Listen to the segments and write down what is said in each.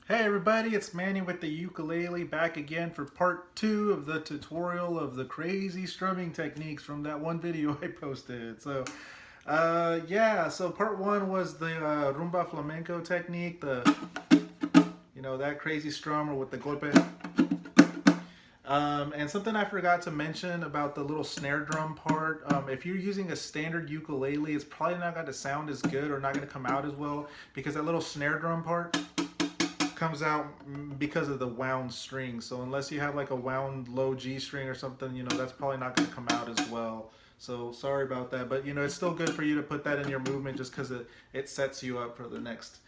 Hey everybody, it's Manny with the ukulele back again for part 2 of the tutorial of the crazy strumming techniques from that one video I posted. So part 1 was the rumba flamenco technique, that crazy strummer with the golpe. And something I forgot to mention about the little snare drum part, if you're using a standard ukulele, it's probably not going to sound as good or not going to come out as well because that little snare drum part comes out because of the wound string. So unless you have like a wound low G string or something, that's probably not going to come out as well. So sorry about that, but it's still good for you to put that in your movement just because it sets you up for the next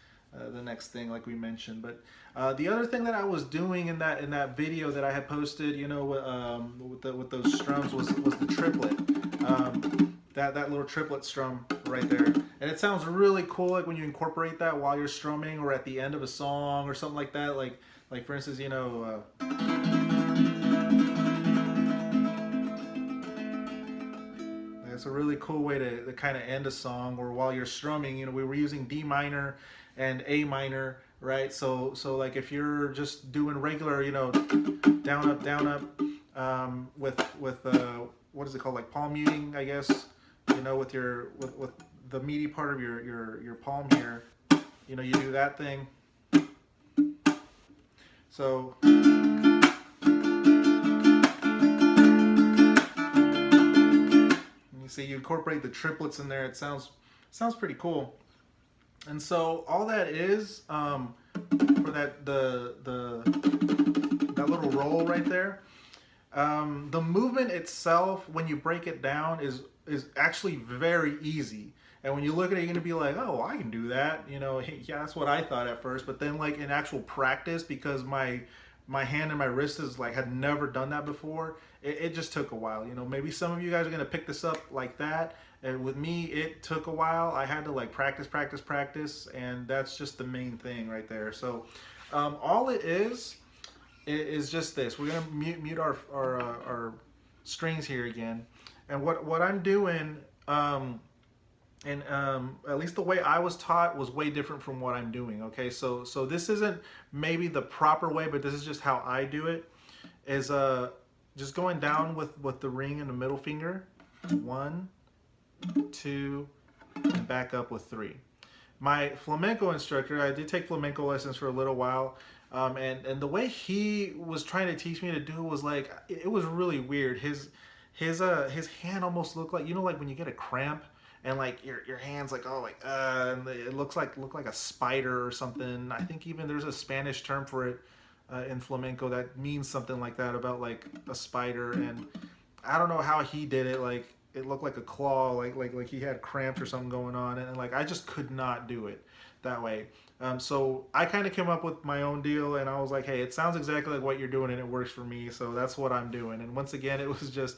thing like we mentioned. But the other thing that I was doing in that video that I had posted, with those strums was the triplet. That little triplet strum right there, and it sounds really cool like when you incorporate that while you're strumming or at the end of a song or something like that. Like for instance, it's a really cool way to kind of end a song, or while you're strumming. We were using D minor and A minor, right? So like if you're just doing regular, down up, with what is it called, like palm muting, I guess, with the meaty part of your palm here, you do that thing. So you see, you incorporate the triplets in there. It sounds pretty cool. And so all that is, for that little roll right there. The movement itself, when you break it down, is actually very easy. And when you look at it, you're gonna be like, "Oh, I can do that." Yeah, that's what I thought at first. But then, like in actual practice, because my hand and my wrist is like had never done that before, it just took a while. Maybe some of you guys are gonna pick this up like that. And with me, it took a while. I had to like practice, and that's just the main thing right there. So, all it is just this. We're gonna mute our strings here again, and what I'm doing, and at least the way I was taught was way different from what I'm doing. Okay, so this isn't maybe the proper way, but this is just how I do it. Is just going down with the ring and the middle finger, 1, 2, and back up with 3. My flamenco instructor, I did take flamenco lessons for a little while. And the way he was trying to teach me to do it was like, it was really weird. His hand almost looked like, like when you get a cramp and like your hands like, oh, like and it look like a spider or something. I think even there's a Spanish term for it in flamenco that means something like that, about like a spider. And I don't know how he did it. Like it looked like a claw, like he had cramps or something going on, and like I just could not do it that way. So I kind of came up with my own deal, and I was like, hey, it sounds exactly like what you're doing, and it works for me, so that's what I'm doing. And once again, it was just,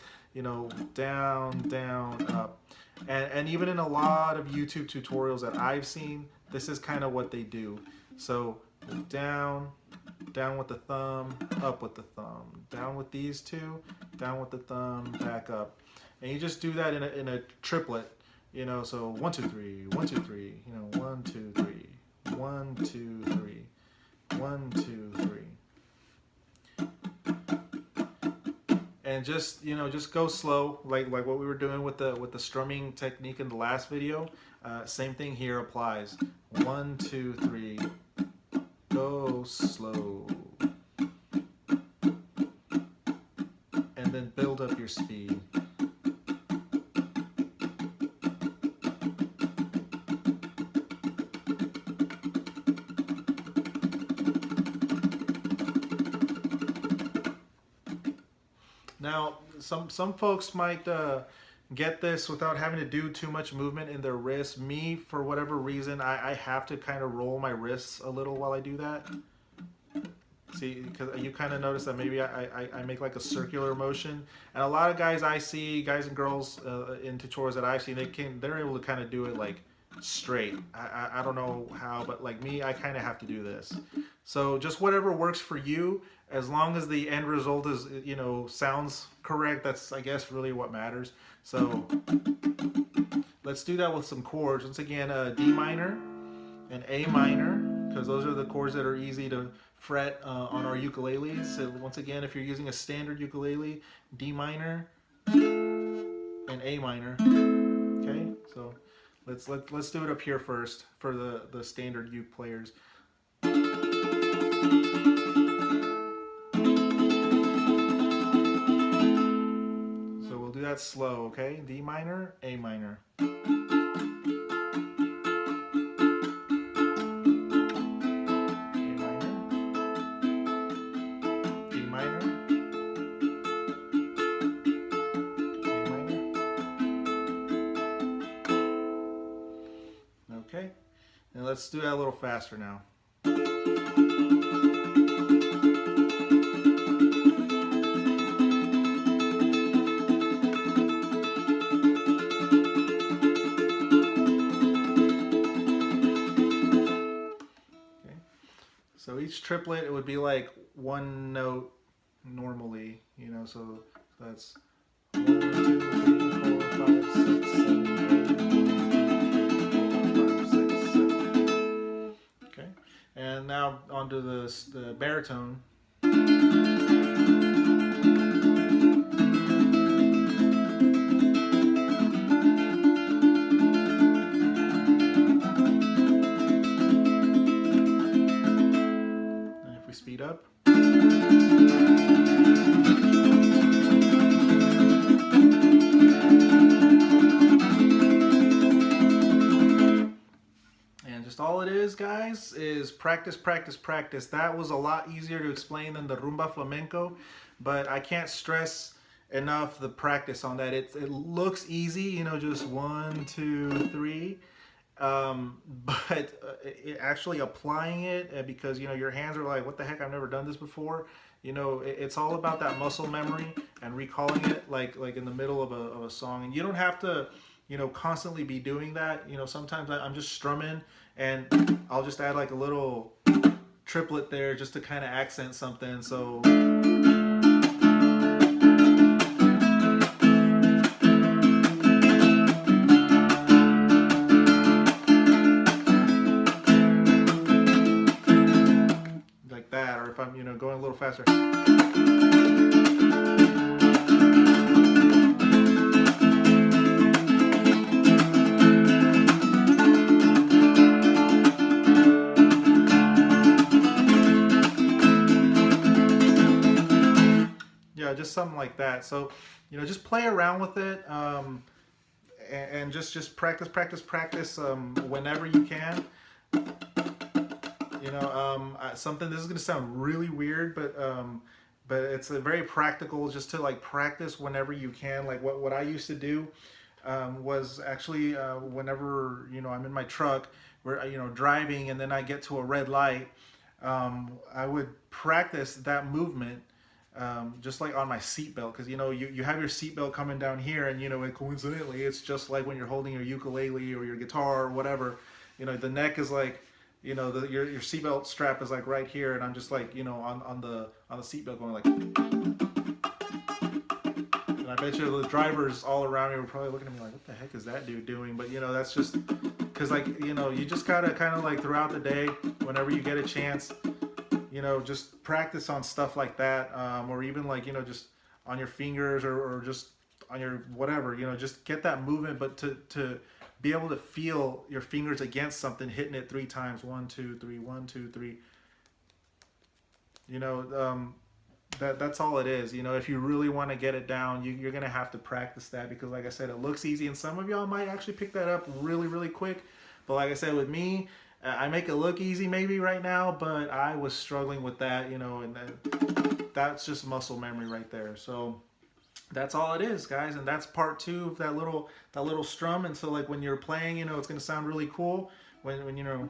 down, down, up. And even in a lot of YouTube tutorials that I've seen, this is kind of what they do. So down, down with the thumb, up with the thumb, down with these two, down with the thumb, back up. And you just do that in a triplet, so 1, 2, 3, 1, 2, 3, 1, 2, 3. 1, 2, 3, 1, 2, 3, and just just go slow, like what we were doing with the strumming technique in the last video. Same thing here applies. 1, 2, 3, go slow, and then build up your speed. Now, some folks might get this without having to do too much movement in their wrists. Me, for whatever reason, I have to kind of roll my wrists a little while I do that. See, because you kind of notice that maybe I make like a circular motion. And a lot of guys I see, guys and girls in tutorials that I've seen, they're able to kind of do it like straight. I don't know how, but like me, I kind of have to do this. So just whatever works for you, as long as the end result is, sounds correct, that's, I guess, really what matters. So let's do that with some chords. Once again, D minor and A minor, because those are the chords that are easy to fret on our ukuleles. So once again, if you're using a standard ukulele, D minor and A minor. Okay, so let's do it up here first for the standard uke players. So we'll do that slow, okay? D minor, A minor. Okay, and let's do that a little faster now. Okay, so each triplet, it would be like one note normally, you know, so that's 1, 2, 3, 4, 5, 6, 7, 8. And now onto the baritone. And if we speed up. All it is, guys, is practice, practice, practice. That was a lot easier to explain than the rumba flamenco, but I can't stress enough the practice on that. It looks easy, you know, just 1, 2, 3, but actually applying it, because, you know, your hands are like, what the heck, I've never done this before. You know, it's all about that muscle memory and recalling it like in the middle of a song. And you don't have to, you know, constantly be doing that. You know, sometimes I'm just strumming and I'll just add like a little triplet there just to kind of accent something. So like that, or if I'm, you know, going a little faster. Just something like that. So, you know, just play around with it, and just practice, practice, practice whenever you can. You know, something, this is gonna sound really weird, but it's a very practical, just to like practice whenever you can. Like what I used to do was actually whenever, you know, I'm in my truck, where, you know, driving, and then I get to a red light, I would practice that movement. Just like on my seatbelt, because, you know, you have your seatbelt coming down here, and, you know, and coincidentally, it's just like when you're holding your ukulele or your guitar or whatever, you know, the neck is like, you know, your seatbelt strap is like right here, and I'm just like, you know, on the seatbelt going like, and I bet you the drivers all around me were probably looking at me like, what the heck is that dude doing? But, you know, that's just because, like, you know, you just gotta kind of like throughout the day, whenever you get a chance, you know, just practice on stuff like that, or even like, you know, just on your fingers, or just on your whatever, you know, just get that movement, but to be able to feel your fingers against something, hitting it 3 times, 1, 2, 3, 1, 2, 3. You know, that's all it is. You know, if you really want to get it down, you're gonna have to practice that, because, like I said, it looks easy, and some of y'all might actually pick that up really, really quick. But like I said, with me, I make it look easy maybe right now, but I was struggling with that, you know, and that's just muscle memory right there. So that's all it is, guys, and that's part 2 of that little strum. And so, like, when you're playing, you know, it's gonna sound really cool when you know.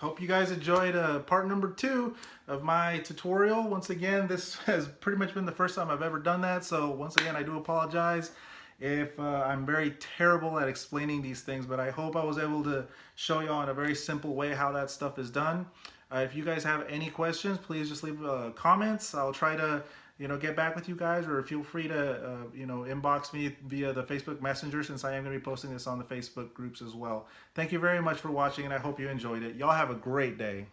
hope you guys enjoyed part number 2 of my tutorial. Once again, this has pretty much been the first time I've ever done that, so once again I do apologize if I'm very terrible at explaining these things, but I hope I was able to show y'all in a very simple way how that stuff is done. If you guys have any questions, please just leave comments. I'll try to get back with you guys, or feel free to inbox me via the Facebook Messenger, since I am going to be posting this on the Facebook groups as well. Thank you very much for watching, and I hope you enjoyed it. Y'all have a great day.